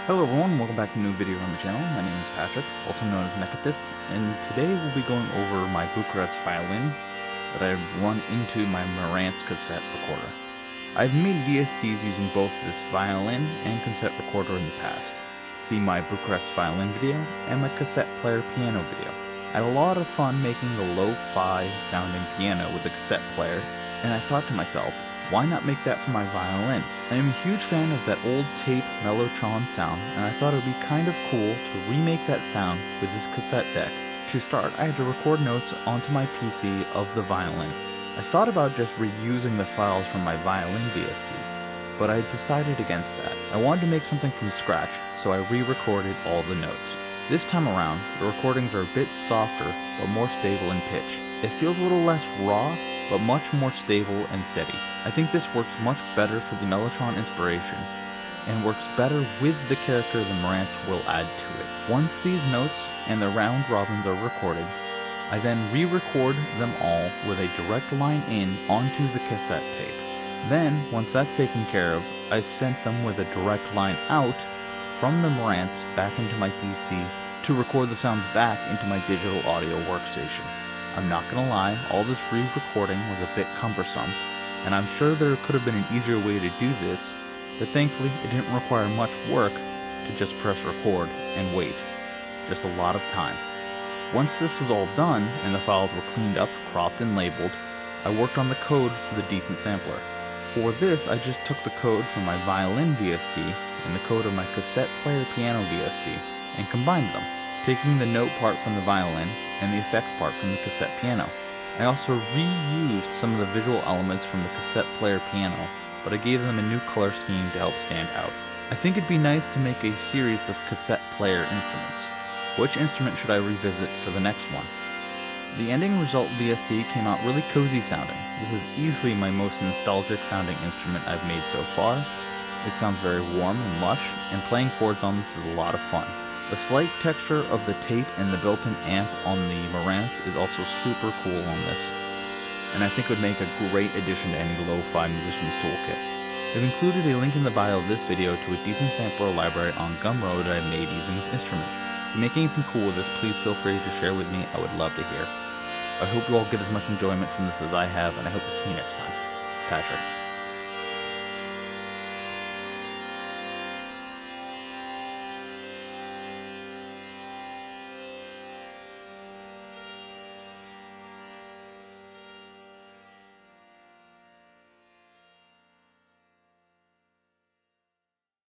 Hello everyone, welcome back to a new video on my channel. My name is Patrick, also known as Nekatis, and today we'll be going over my Bucharest Violin that I've run into my Marantz cassette recorder. I've made VSTs using both this violin and cassette recorder in the past. See my Bucharest Violin video and my cassette player piano video. I had a lot of fun making the lo-fi sounding piano with the cassette player, and I thought to myself, why not make that for my violin? I am a huge fan of that old tape mellotron sound, and I thought it would be kind of cool to remake that sound with this cassette deck. To start, I had to record notes onto my PC of the violin. I thought about just reusing the files from my violin VST, but I decided against that. I wanted to make something from scratch, so I re-recorded all the notes. This time around, the recordings are a bit softer, but more stable in pitch. It feels a little less raw, but much more stable and steady. I think this works much better for the mellotron inspiration, and works better with the character the Marantz will add to it. Once these notes and the round robins are recorded, I then re-record them all with a direct line in onto the cassette tape. Then, once that's taken care of, I sent them with a direct line out from the Marantz back into my PC to record the sounds back into my digital audio workstation. I'm not gonna lie, all this re-recording was a bit cumbersome, and I'm sure there could have been an easier way to do this, but thankfully it didn't require much work to just press record and wait. Just a lot of time. Once this was all done and the files were cleaned up, cropped, and labeled, I worked on the code for the decent sampler. For this, I just took the code from my violin VST and the code of my cassette player piano VST and combined them, taking the note part from the violin and the effects part from the cassette piano. I also reused some of the visual elements from the cassette player piano, but I gave them a new color scheme to help stand out. I think it'd be nice to make a series of cassette player instruments. Which instrument should I revisit for the next one? The ending result VST came out really cozy sounding. This is easily my most nostalgic sounding instrument I've made so far. It sounds very warm and lush, and playing chords on this is a lot of fun. The slight texture of the tape and the built-in amp on the Marantz is also super cool on this, and I think it would make a great addition to any lo-fi musician's toolkit. I've included a link in the bio of this video to a decent sampler library on Gumroad that I made using this instrument. If you make anything cool with this, please feel free to share with me. I would love to hear. I hope you all get as much enjoyment from this as I have, and I hope to see you next time. Patrick.